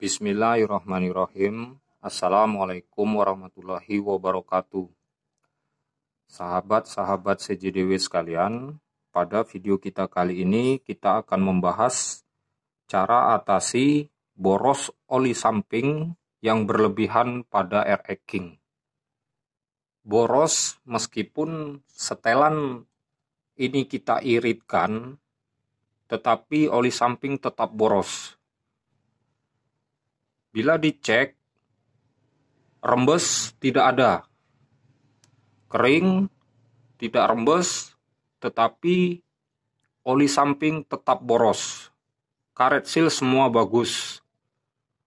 Bismillahirrahmanirrahim. Assalamualaikum warahmatullahi wabarakatuh. Sahabat-sahabat CJDW sekalian, pada video kita kali ini kita akan membahas cara atasi boros oli samping yang berlebihan pada air King. Boros meskipun setelan ini kita iritkan, tetapi oli samping tetap boros. Bila dicek, rembes tidak ada, kering, tidak rembes, tetapi oli samping tetap boros. Karet seal semua bagus,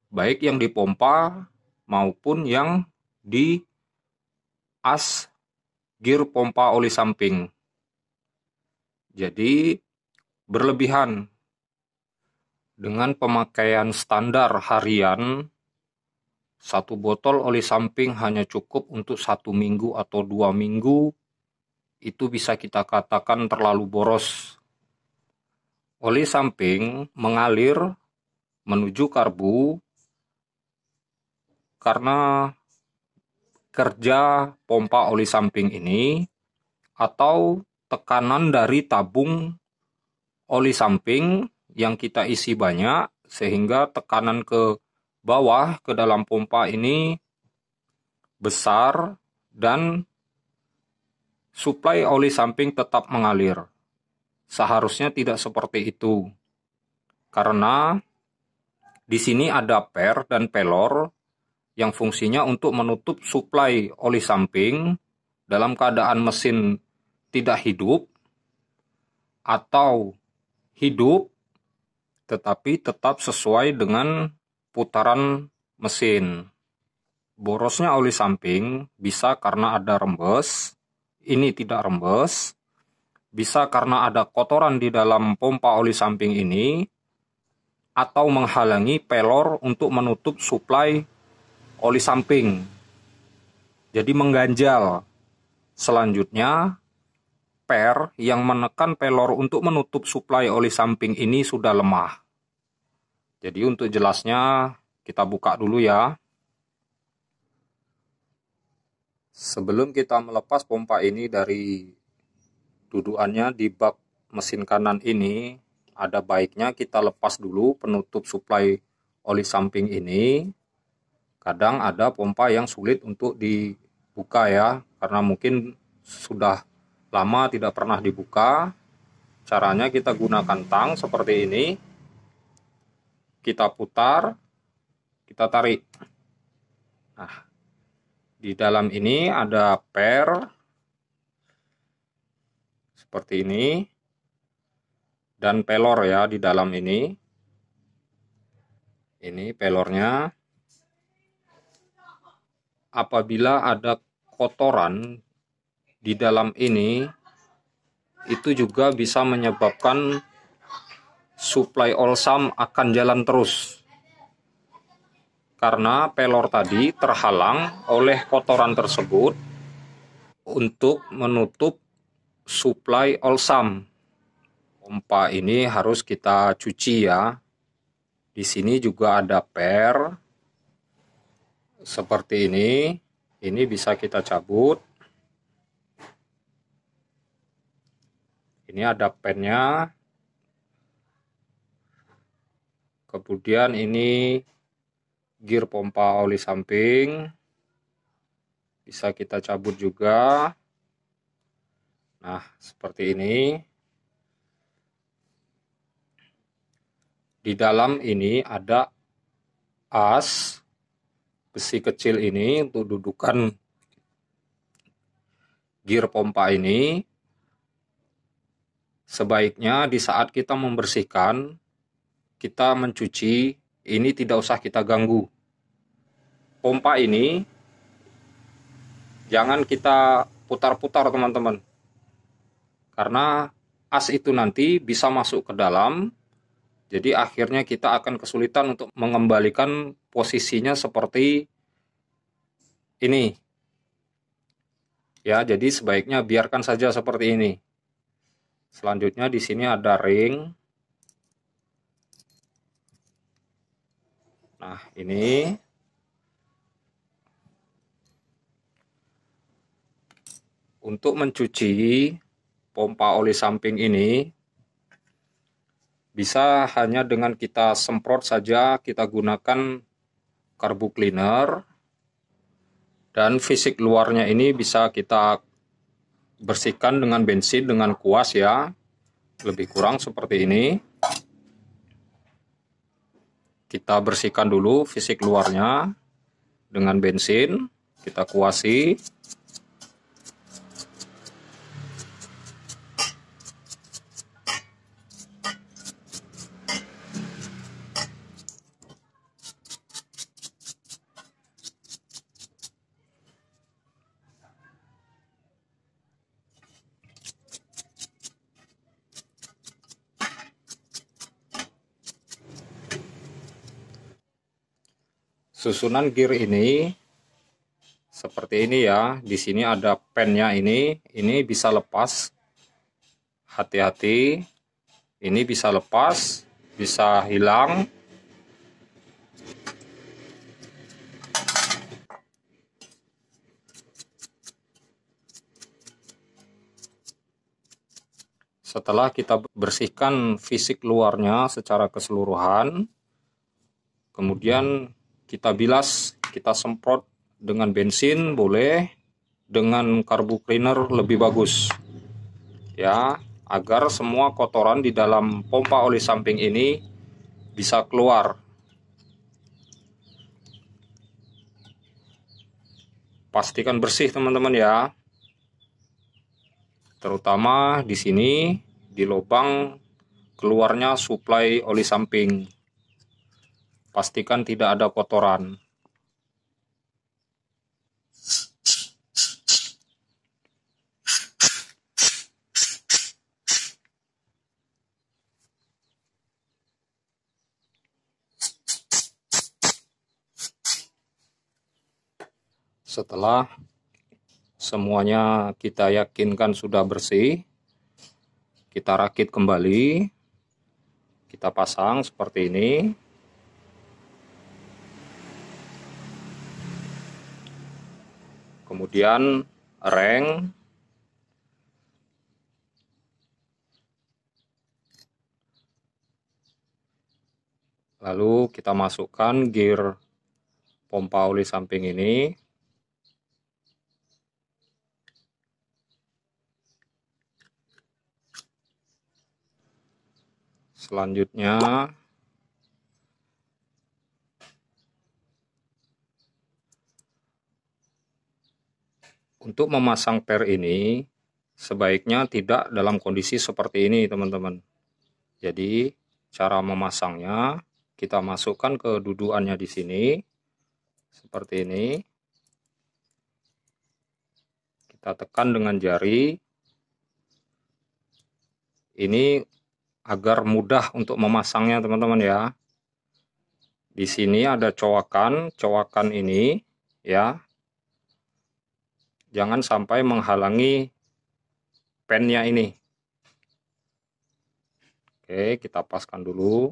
baik yang dipompa maupun yang di as gear pompa oli samping. Jadi berlebihan. Dengan pemakaian standar harian, satu botol oli samping hanya cukup untuk 1 minggu atau 2 minggu, itu bisa kita katakan terlalu boros. Oli samping mengalir menuju karbu karena kerja pompa oli samping ini atau tekanan dari tabung oli samping yang kita isi banyak, sehingga tekanan ke bawah ke dalam pompa ini besar dan suplai oli samping tetap mengalir. Seharusnya tidak seperti itu, karena di sini ada per dan pelor yang fungsinya untuk menutup suplai oli samping dalam keadaan mesin tidak hidup atau hidup tetapi tetap sesuai dengan putaran mesin. Borosnya oli samping bisa karena ada rembes, ini tidak rembes, bisa karena ada kotoran di dalam pompa oli samping ini, atau menghalangi pelor untuk menutup suplai oli samping. Jadi mengganjal. Selanjutnya, per yang menekan pelor untuk menutup suplai oli samping ini sudah lemah. Jadi untuk jelasnya kita buka dulu ya. Sebelum kita melepas pompa ini dari dudukannya di bak mesin kanan ini, ada baiknya kita lepas dulu penutup suplai oli samping ini. Kadang ada pompa yang sulit untuk dibuka ya, karena mungkin sudah lama tidak pernah dibuka. Caranya kita gunakan tang seperti ini. Kita putar, kita tarik. Nah, di dalam ini ada per seperti ini dan pelor ya di dalam ini. Ini pelornya. Apabila ada kotoran di dalam ini, itu juga bisa menyebabkan suplai olsam akan jalan terus. Karena pelor tadi terhalang oleh kotoran tersebut untuk menutup suplai olsam. Pompa ini harus kita cuci ya. Di sini juga ada per seperti ini. Ini bisa kita cabut. Ini ada pennya. Kemudian ini gear pompa oli samping. Bisa kita cabut juga. Nah, seperti ini. Di dalam ini ada as besi kecil ini untuk dudukan gear pompa ini. Sebaiknya di saat kita membersihkan, kita mencuci, ini tidak usah kita ganggu. Pompa ini jangan kita putar-putar teman-teman. Karena as itu nanti bisa masuk ke dalam. Jadi akhirnya kita akan kesulitan untuk mengembalikan posisinya seperti ini. Ya, jadi sebaiknya biarkan saja seperti ini. Selanjutnya di sini ada ring. Nah, ini untuk mencuci pompa oli samping ini bisa hanya dengan kita semprot saja, kita gunakan karbu cleaner, dan fisik luarnya ini bisa kita bersihkan dengan bensin dengan kuas ya, lebih kurang seperti ini. Kita bersihkan dulu fisik luarnya dengan bensin, kita kuasi. Susunan gear ini seperti ini ya. Di sini ada pennya ini bisa lepas. Hati-hati. Ini bisa lepas, bisa hilang. Setelah kita bersihkan fisik luarnya secara keseluruhan, kemudian kita bilas, kita semprot dengan bensin boleh, dengan karbu cleaner lebih bagus. Ya, agar semua kotoran di dalam pompa oli samping ini bisa keluar. Pastikan bersih teman-teman ya. Terutama di sini di lubang keluarnya suplai oli samping. Pastikan tidak ada kotoran. Setelah semuanya kita yakinkan sudah bersih, kita rakit kembali, kita pasang seperti ini. Kemudian reng, lalu kita masukkan gear pompa oli samping ini. Selanjutnya untuk memasang per ini sebaiknya tidak dalam kondisi seperti ini teman-teman. Jadi cara memasangnya, kita masukkan ke dudukannya di sini seperti ini. Kita tekan dengan jari. Ini agar mudah untuk memasangnya teman-teman ya. Di sini ada cowakan ini ya. Jangan sampai menghalangi pennya ini. Oke, kita paskan dulu.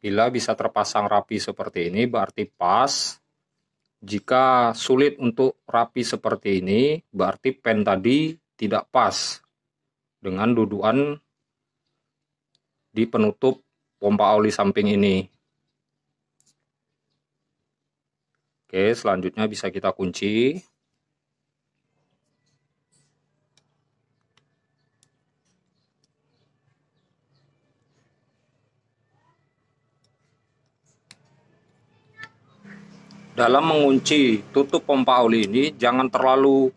Bila bisa terpasang rapi seperti ini berarti pas. Jika sulit untuk rapi seperti ini berarti pen tadi tidak pas dengan dudukan di penutup pompa oli samping ini. Oke, selanjutnya bisa kita kunci. Dalam mengunci tutup pompa oli ini jangan terlalu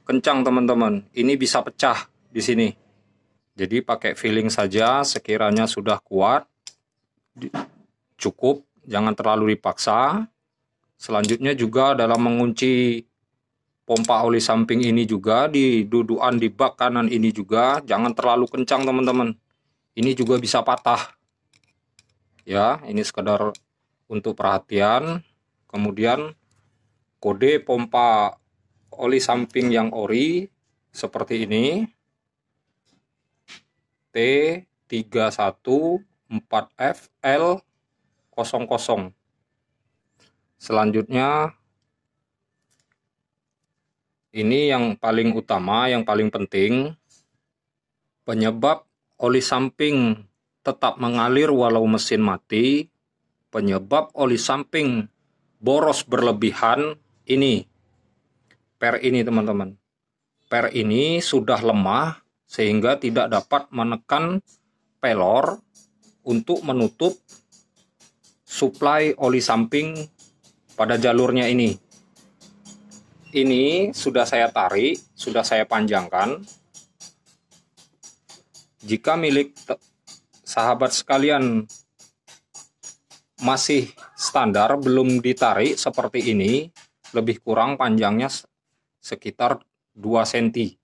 kencang teman-teman. Ini bisa pecah di sini. Jadi pakai feeling saja, sekiranya sudah kuat cukup, jangan terlalu dipaksa. Selanjutnya juga dalam mengunci pompa oli samping ini juga, di dudukan di bak kanan ini juga jangan terlalu kencang teman-teman. Ini juga bisa patah. Ya, ini sekedar untuk perhatian. Kemudian kode pompa oli samping yang ori seperti ini, T314FL00. Selanjutnya ini yang paling utama, yang paling penting, penyebab oli samping tetap mengalir walau mesin mati, penyebab oli samping boros berlebihan, ini per ini teman-teman. Per ini sudah lemah sehingga tidak dapat menekan pelor untuk menutup suplai oli samping pada jalurnya ini. Ini sudah saya tarik, sudah saya panjangkan. Jika milik sahabat sekalian masih standar, belum ditarik seperti ini, lebih kurang panjangnya sekitar 2 cm.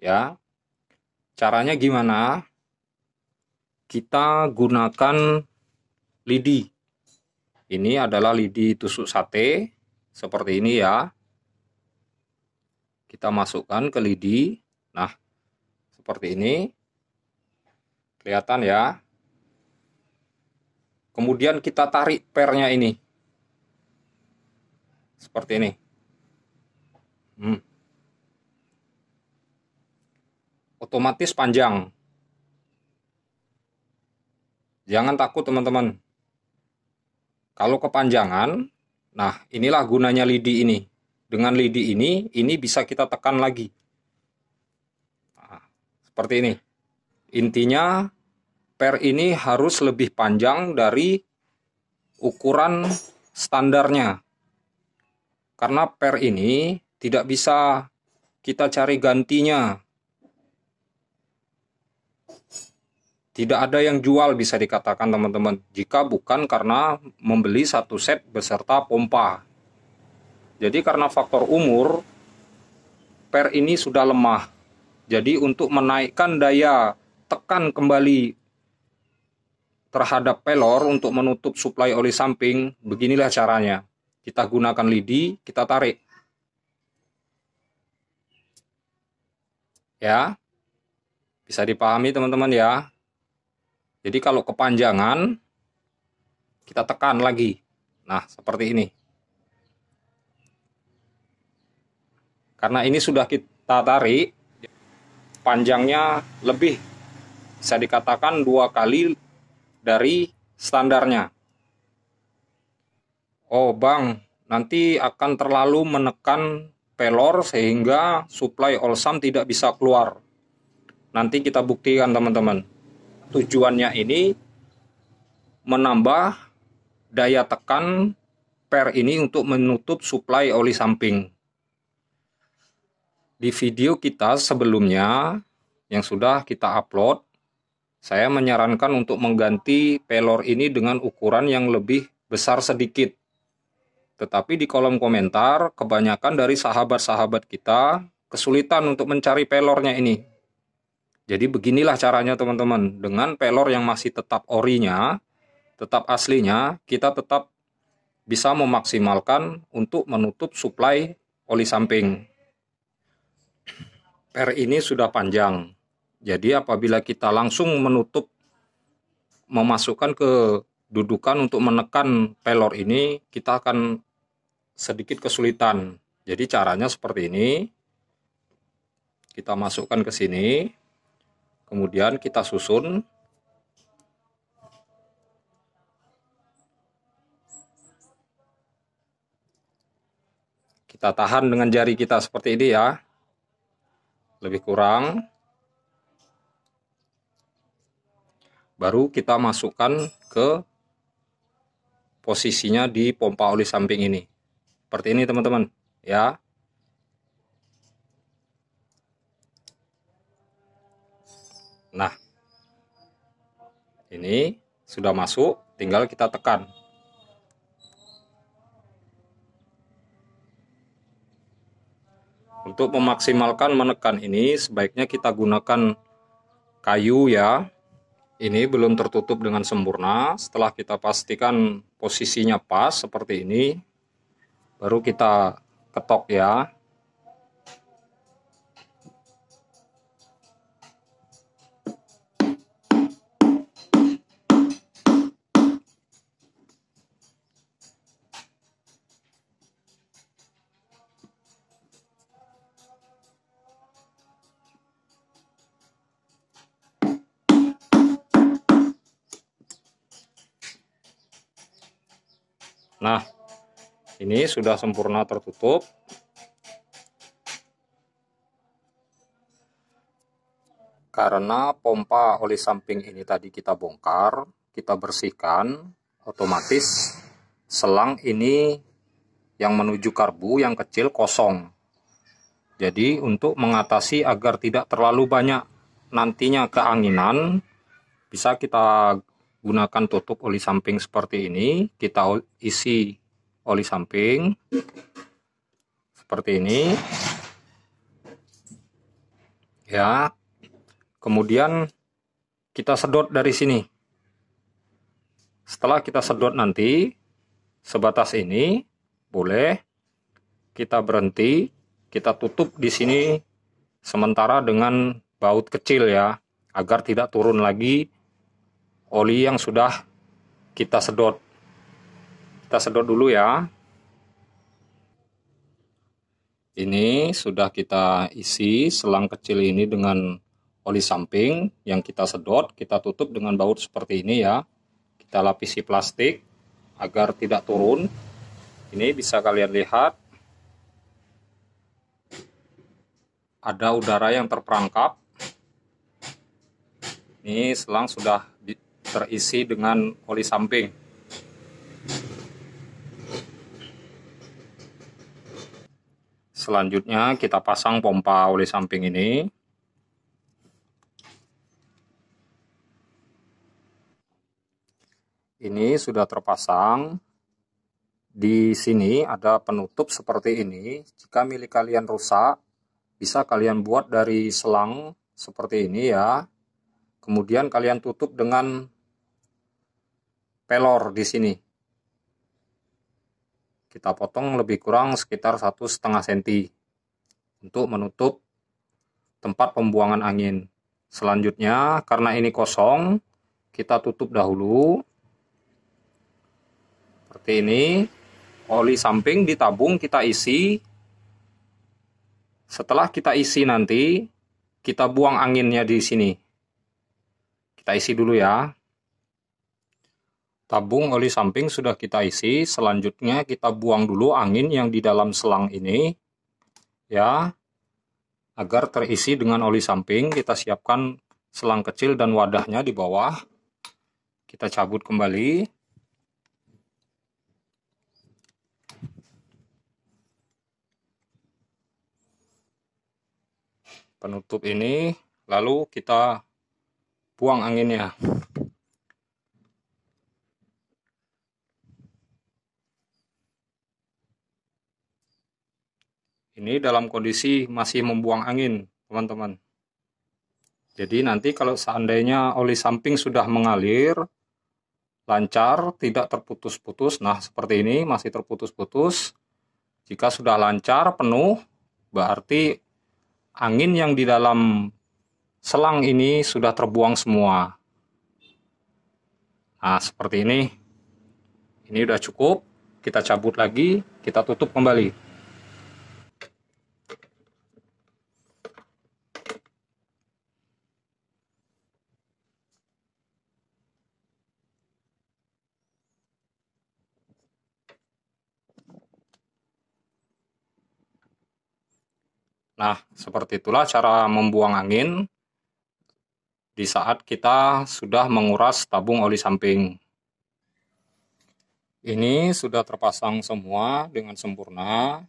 Ya. Caranya gimana? Kita gunakan lidi. Ini adalah lidi tusuk sate seperti ini ya. Kita masukkan ke lidi. Nah, seperti ini. Kelihatan ya. Kemudian kita tarik pernya ini. Seperti ini. Otomatis panjang. Jangan takut teman-teman. Kalau kepanjangan, nah inilah gunanya lidi ini. Dengan lidi ini bisa kita tekan lagi. Nah, seperti ini. Intinya per ini harus lebih panjang dari ukuran standarnya. Karena per ini tidak bisa kita cari gantinya. Tidak ada yang jual bisa dikatakan teman-teman, jika bukan karena membeli satu set beserta pompa. Jadi karena faktor umur, per ini sudah lemah. Jadi untuk menaikkan daya tekan kembali terhadap pelor untuk menutup suplai oli samping, beginilah caranya. Kita gunakan lidi, kita tarik. Ya, bisa dipahami teman-teman ya. Jadi kalau kepanjangan, kita tekan lagi. Nah, seperti ini. Karena ini sudah kita tarik, panjangnya lebih, bisa dikatakan 2 kali dari standarnya. Oh bang, nanti akan terlalu menekan pelor sehingga suplai olsam tidak bisa keluar. Nanti kita buktikan teman-teman. Tujuannya ini menambah daya tekan per ini untuk menutup suplai oli samping. Di video kita sebelumnya yang sudah kita upload, saya menyarankan untuk mengganti pelor ini dengan ukuran yang lebih besar sedikit. Tetapi di kolom komentar, kebanyakan dari sahabat-sahabat kita kesulitan untuk mencari pelornya ini. Jadi beginilah caranya teman-teman. Dengan pelor yang masih tetap orinya, tetap aslinya, kita tetap bisa memaksimalkan untuk menutup suplai oli samping. Per ini sudah panjang. Jadi apabila kita langsung menutup, memasukkan ke dudukan untuk menekan pelor ini, kita akan sedikit kesulitan. Jadi caranya seperti ini. Kita masukkan ke sini. Kemudian kita susun. Kita tahan dengan jari kita seperti ini ya. Lebih kurang. Baru kita masukkan ke posisinya di pompa oli samping ini. Seperti ini teman-teman ya. Nah, ini sudah masuk, tinggal kita tekan. Untuk memaksimalkan menekan ini, sebaiknya kita gunakan kayu ya. Ini belum tertutup dengan sempurna. Setelah kita pastikan posisinya pas seperti ini, baru kita ketok ya. Nah, ini sudah sempurna tertutup. Karena pompa oli samping ini tadi kita bongkar, kita bersihkan, otomatis selang ini yang menuju karbu yang kecil kosong. Jadi untuk mengatasi agar tidak terlalu banyak nantinya keanginan, bisa kita gunakan tutup oli samping seperti ini. Kita isi oli samping seperti ini ya. Kemudian kita sedot dari sini. Setelah kita sedot nanti sebatas ini, boleh kita berhenti, kita tutup di sini sementara dengan baut kecil ya, agar tidak turun lagi oli yang sudah kita sedot. Kita sedot dulu ya. Ini sudah kita isi selang kecil ini dengan oli samping yang kita sedot. Kita tutup dengan baut seperti ini ya. Kita lapisi plastik agar tidak turun. Ini bisa kalian lihat, ada udara yang terperangkap. Ini selang sudah terisi dengan oli samping. Selanjutnya kita pasang pompa oli samping ini. Ini sudah terpasang. Di sini ada penutup seperti ini. Jika milik kalian rusak, bisa kalian buat dari selang seperti ini ya. Kemudian kalian tutup dengan pelor di sini. Kita potong lebih kurang sekitar 1,5 cm untuk menutup tempat pembuangan angin. Selanjutnya, karena ini kosong, kita tutup dahulu. Seperti ini. Oli samping di tabung kita isi. Setelah kita isi nanti, kita buang anginnya di sini. Kita isi dulu ya. Tabung oli samping sudah kita isi. Selanjutnya kita buang dulu angin yang di dalam selang ini. Ya. Agar terisi dengan oli samping, kita siapkan selang kecil dan wadahnya di bawah. Kita cabut kembali. Penutup ini, lalu kita buang anginnya. Ini dalam kondisi masih membuang angin, teman-teman. Jadi nanti kalau seandainya oli samping sudah mengalir, lancar, tidak terputus-putus, nah seperti ini masih terputus-putus. Jika sudah lancar, penuh, berarti angin yang di dalam selang ini sudah terbuang semua. Nah, seperti ini. Ini udah cukup. Kita cabut lagi, kita tutup kembali. Nah, seperti itulah cara membuang angin di saat kita sudah menguras tabung oli samping. Ini sudah terpasang semua dengan sempurna.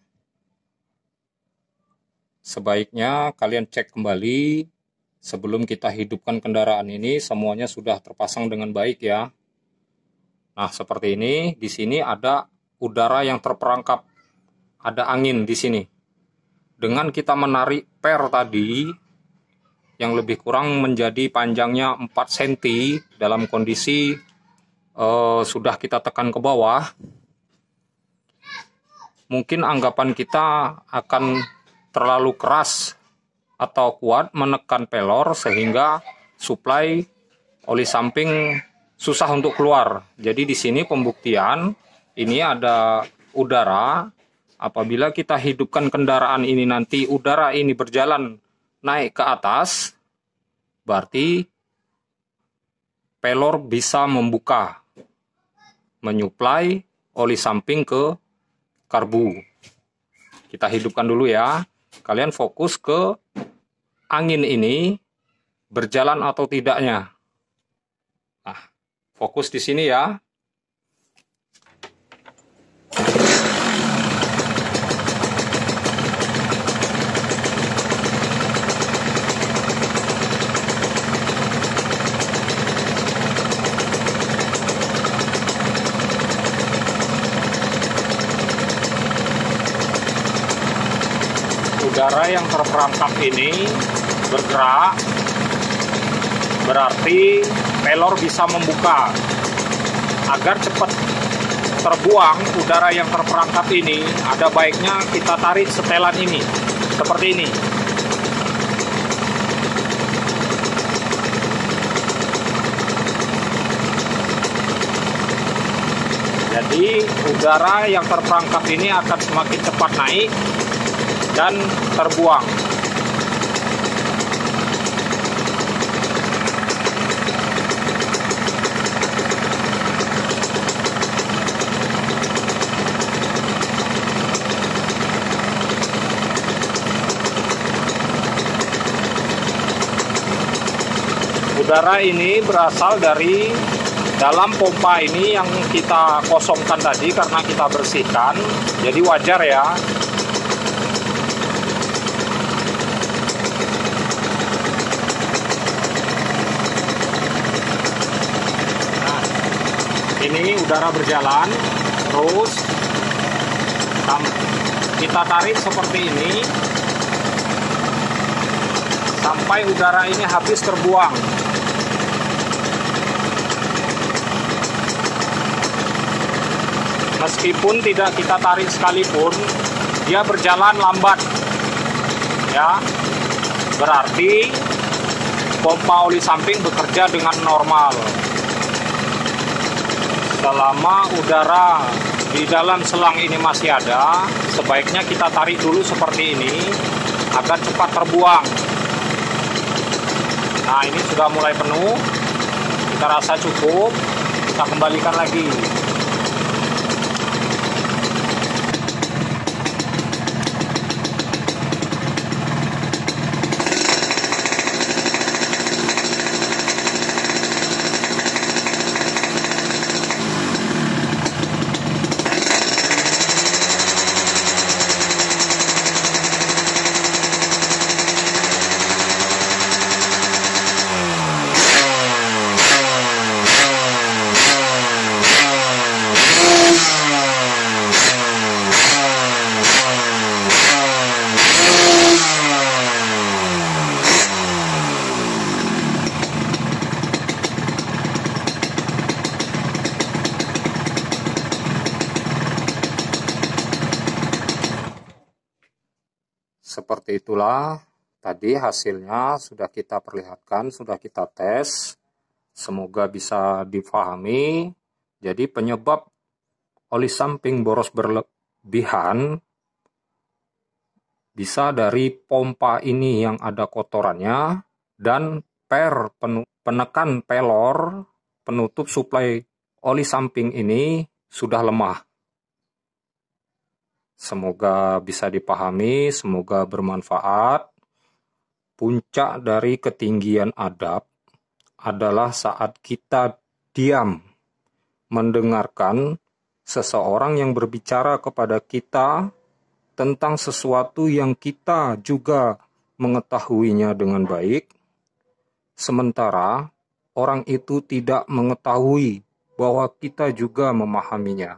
Sebaiknya kalian cek kembali sebelum kita hidupkan kendaraan ini, semuanya sudah terpasang dengan baik ya. Nah, seperti ini. Di sini ada udara yang terperangkap. Ada angin di sini. dengan kita menarik per tadi yang lebih kurang menjadi panjangnya 4 cm dalam kondisi sudah kita tekan ke bawah, mungkin anggapan kita akan terlalu keras atau kuat menekan pelor sehingga suplai oli samping susah untuk keluar. Jadi di sini pembuktian ini ada udara. Apabila kita hidupkan kendaraan ini nanti udara ini berjalan naik ke atas, berarti pelor bisa membuka, menyuplai oli samping ke karbu. Kita hidupkan dulu ya. Kalian fokus ke angin ini berjalan atau tidaknya. Nah, fokus di sini ya. Udara yang terperangkap ini bergerak, berarti pelor bisa membuka. Agar cepat terbuang udara yang terperangkap ini, ada baiknya kita tarik setelan ini, seperti ini. Jadi udara yang terperangkap ini akan semakin cepat naik dan terbuang. Udara ini berasal dari dalam pompa ini yang kita kosongkan tadi karena kita bersihkan, jadi wajar ya. Ini udara berjalan terus, kita tarik seperti ini sampai udara ini habis terbuang. Meskipun tidak kita tarik sekalipun, dia berjalan lambat ya, berarti pompa oli samping bekerja dengan normal. Selama udara di dalam selang ini masih ada, sebaiknya kita tarik dulu seperti ini agar cepat terbuang. Nah, ini sudah mulai penuh, kita rasa cukup, kita kembalikan lagi. Seperti itulah tadi hasilnya sudah kita perlihatkan, sudah kita tes. Semoga bisa difahami. Jadi penyebab oli samping boros berlebihan bisa dari pompa ini yang ada kotorannya dan penekan pelor penutup suplai oli samping ini sudah lemah. Semoga bisa dipahami, semoga bermanfaat. Puncak dari ketinggian adab adalah saat kita diam mendengarkan seseorang yang berbicara kepada kita tentang sesuatu yang kita juga mengetahuinya dengan baik, sementara orang itu tidak mengetahui bahwa kita juga memahaminya.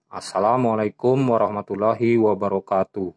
Assalamualaikum warahmatullahi wabarakatuh.